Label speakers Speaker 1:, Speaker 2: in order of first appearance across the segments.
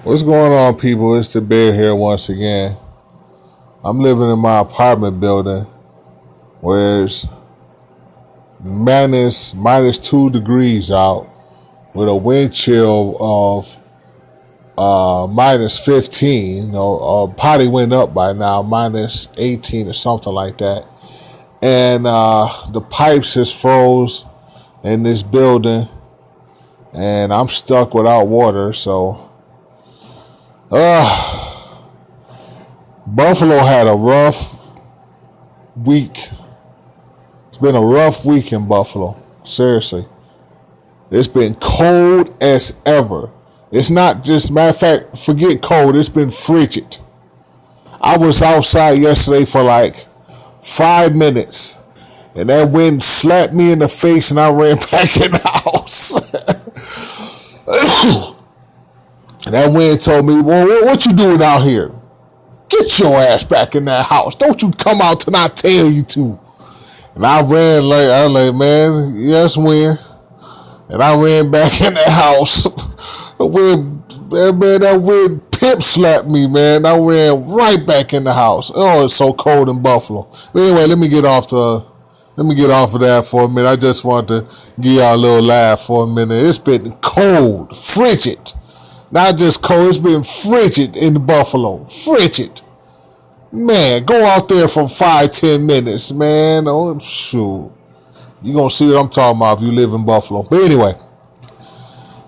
Speaker 1: What's going on, people? It's the Bear here once again. I'm living in my apartment building where it's minus 2 degrees out with a wind chill of minus 15. Probably went up by now, minus 18 or something like that. And the pipes is froze in this building, and I'm stuck without water, so Buffalo had a rough week. It's been a rough week in Buffalo. Seriously. It's been cold as ever. It's not just, matter of fact, forget cold, it's been frigid. I was outside yesterday for like 5 minutes, and that wind slapped me in the face, and I ran back in the house. And that wind told me, well, what you doing out here? Get your ass back in that house. Don't you come out till I tell you to. And I ran I was like, man, yes, wind. And I ran back in that house. That wind pimp slapped me, man. I ran right back in the house. Oh, it's so cold in Buffalo. But anyway, let me get off of that for a minute. I just wanted to give y'all a little laugh for a minute. It's been cold, frigid. Not just cold, it's been frigid in Buffalo. Frigid. Man, go out there for 5-10 minutes, man. Oh, shoot. You're going to see what I'm talking about if you live in Buffalo. But anyway.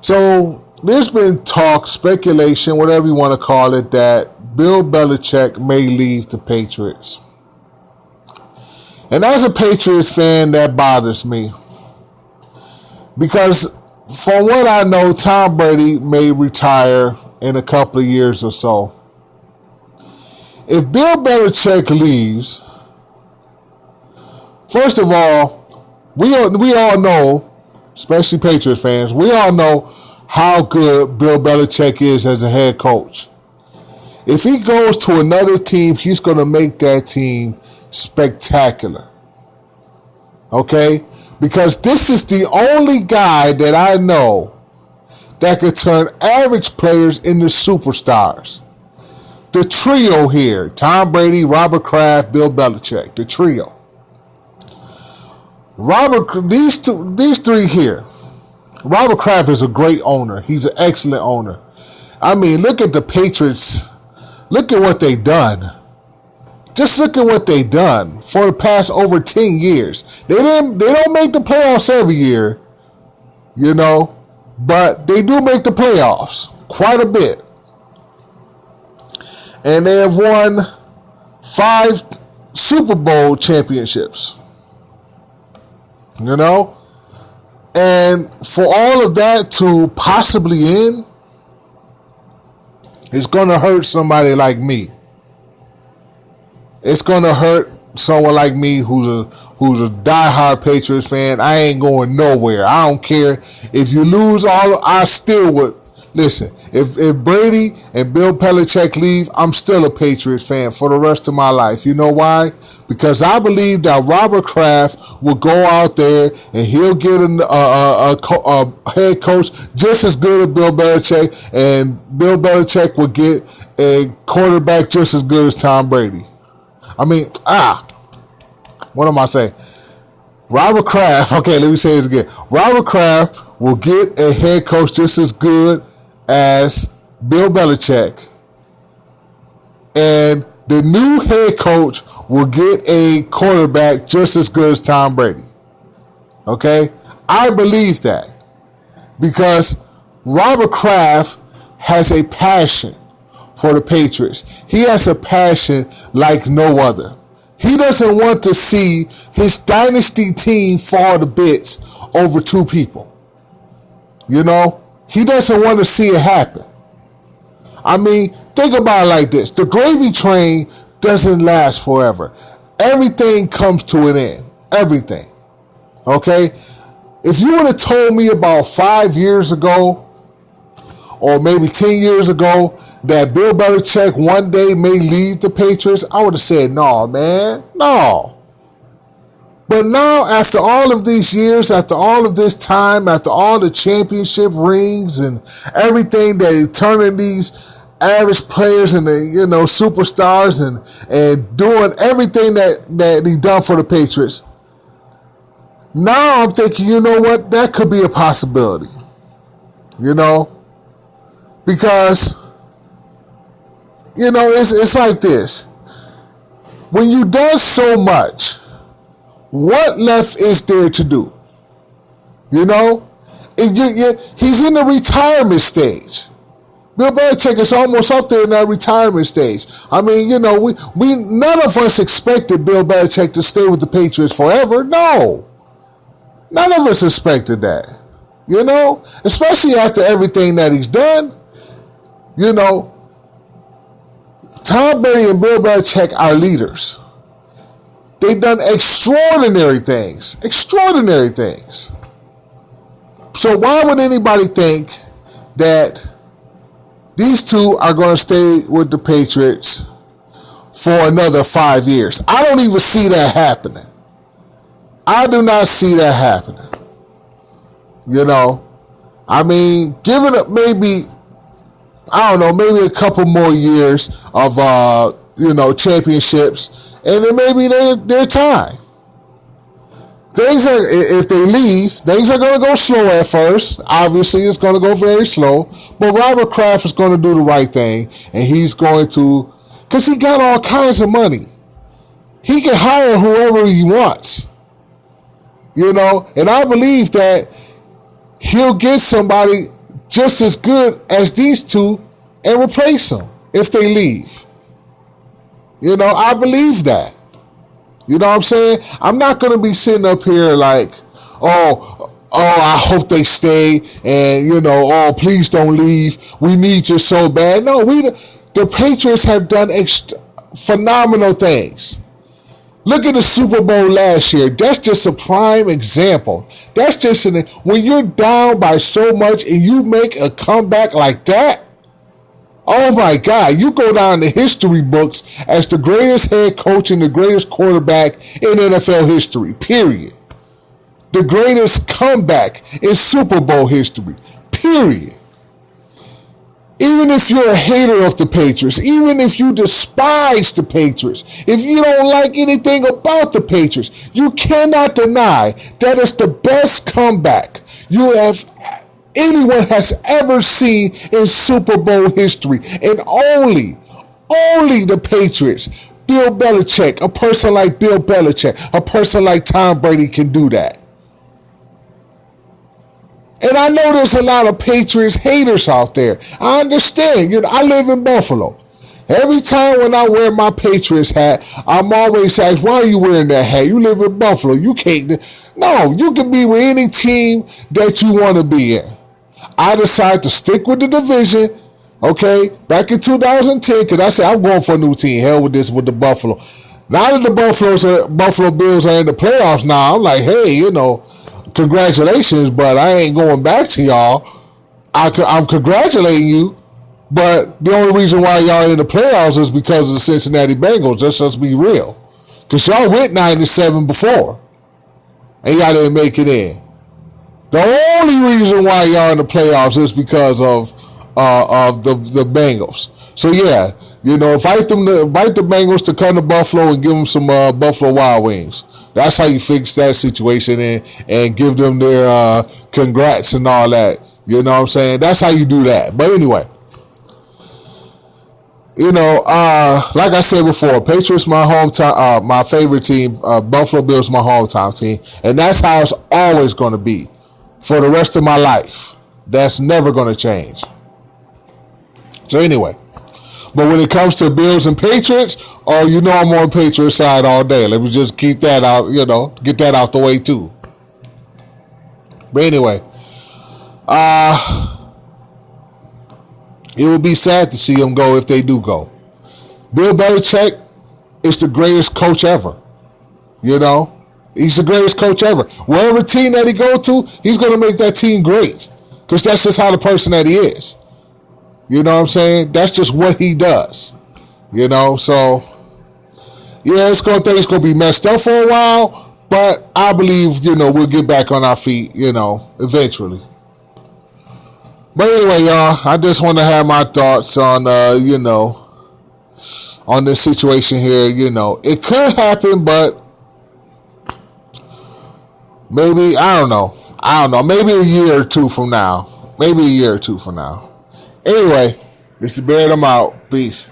Speaker 1: So, there's been talk, speculation, whatever you want to call it, that Bill Belichick may leave the Patriots. And as a Patriots fan, that bothers me. Because from what I know, Tom Brady may retire in a couple of years or so. If Bill Belichick leaves, first of all, we all know, especially Patriots fans, we all know how good Bill Belichick is as a head coach. If he goes to another team, he's going to make that team spectacular. Okay? Because this is the only guy that I know that could turn average players into superstars. The trio here, Tom Brady, Robert Kraft, Bill Belichick, the trio. These three here. Robert Kraft is a great owner. He's an excellent owner. I mean, look at the Patriots. Look at what they've done. Just look at what they've done for the past over 10 years. They don't make the playoffs every year, but they do make the playoffs quite a bit. And they have won 5 Super Bowl championships. And for all of that to possibly end, it's going to hurt somebody like me. It's going to hurt someone like me who's a diehard Patriots fan. I ain't going nowhere. I don't care. If you lose I still would. Listen, if Brady and Bill Belichick leave, I'm still a Patriots fan for the rest of my life. You know why? Because I believe that Robert Kraft will go out there and he'll get a head coach just as good as Bill Belichick, and Bill Belichick will get a quarterback just as good as Tom Brady. What am I saying? Robert Kraft, okay, let me say this again. Robert Kraft will get a head coach just as good as Bill Belichick, and the new head coach will get a quarterback just as good as Tom Brady. Okay? I believe that because Robert Kraft has a passion for the Patriots. He has a passion like no other. He doesn't want to see his dynasty team fall to bits over 2 people. He doesn't want to see it happen. Think about it like this. The gravy train doesn't last forever. Everything comes to an end. Everything. Okay? If you would have told me about 5 years ago, or maybe 10 years ago, that Bill Belichick one day may leave the Patriots, I would have said, no, man. No. But now, after all of these years, after all of this time, after all the championship rings and everything that turning these average players and superstars and doing everything that he done for the Patriots, now I'm thinking, you know what, that could be a possibility. Because it's like this. When you done so much, what left is there to do? He's in the retirement stage. Bill Belichick is almost up there in that retirement stage. I mean, we none of us expected Bill Belichick to stay with the Patriots forever. No. None of us expected that. Especially after everything that he's done. Tom Brady and Bill Belichick are leaders. They've done extraordinary things. Extraordinary things. So why would anybody think that these two are going to stay with the Patriots for another 5 years? I don't even see that happening. I do not see that happening. I mean, giving up maybe a couple more years of, championships, and then maybe their time. If they leave, things are going to go slow at first. Obviously, it's going to go very slow. But Robert Kraft is going to do the right thing, and he's going to, because he got all kinds of money. He can hire whoever he wants. And I believe that he'll get somebody just as good as these two and replace them if they leave. I believe that. You know what I'm saying? I'm not going to be sitting up here like, oh, I hope they stay, and, please don't leave. We need you so bad. No, the Patriots have done phenomenal things. Look at the Super Bowl last year. That's just a prime example. That's just when you're down by so much and you make a comeback like that, oh my God, you go down the history books as the greatest head coach and the greatest quarterback in NFL history, period. The greatest comeback in Super Bowl history, period. Even if you're a hater of the Patriots, even if you despise the Patriots, if you don't like anything about the Patriots, you cannot deny that it's the best comeback anyone has ever seen in Super Bowl history. And only the Patriots, Bill Belichick, a person like Bill Belichick, a person like Tom Brady can do that. And I know there's a lot of Patriots haters out there. I understand. I live in Buffalo. Every time when I wear my Patriots hat, I'm always asked, why are you wearing that hat? You live in Buffalo. You can't. No, you can be with any team that you want to be in. I decided to stick with the division, okay, back in 2010, because I said, I'm going for a new team. Hell with this, with the Buffalo. Now that the Buffalo Bills are in the playoffs now, I'm like, hey, congratulations, but I ain't going back to y'all. I'm congratulating you, but the only reason why y'all in the playoffs is because of the Cincinnati Bengals. Let's be real. Because y'all went 9-7 before, and y'all didn't make it in. The only reason why y'all in the playoffs is because of the Bengals. So yeah, invite the Bengals to come to Buffalo and give them some Buffalo Wild Wings. That's how you fix that situation and give them their congrats and all that. You know what I'm saying? That's how you do that. But anyway, like I said before, Patriots my hometown, my favorite team. Buffalo Bills my hometown team, and that's how it's always going to be for the rest of my life. That's never going to change. So anyway. But when it comes to Bills and Patriots, I'm on Patriots side all day. Let me just keep that out, get that out the way too. But anyway, it would be sad to see them go if they do go. Bill Belichick is the greatest coach ever. He's the greatest coach ever. Whatever team that he go to, he's going to make that team great. Because that's just how the person that he is. You know what I'm saying? That's just what he does. So yeah, things gonna be messed up for a while, But I believe, we'll get back on our feet, eventually. But anyway, y'all, I just want to have my thoughts on, on this situation here. It could happen, but maybe, I don't know. Maybe a year or two from now. Anyway, this is Beard. I'm out. Peace.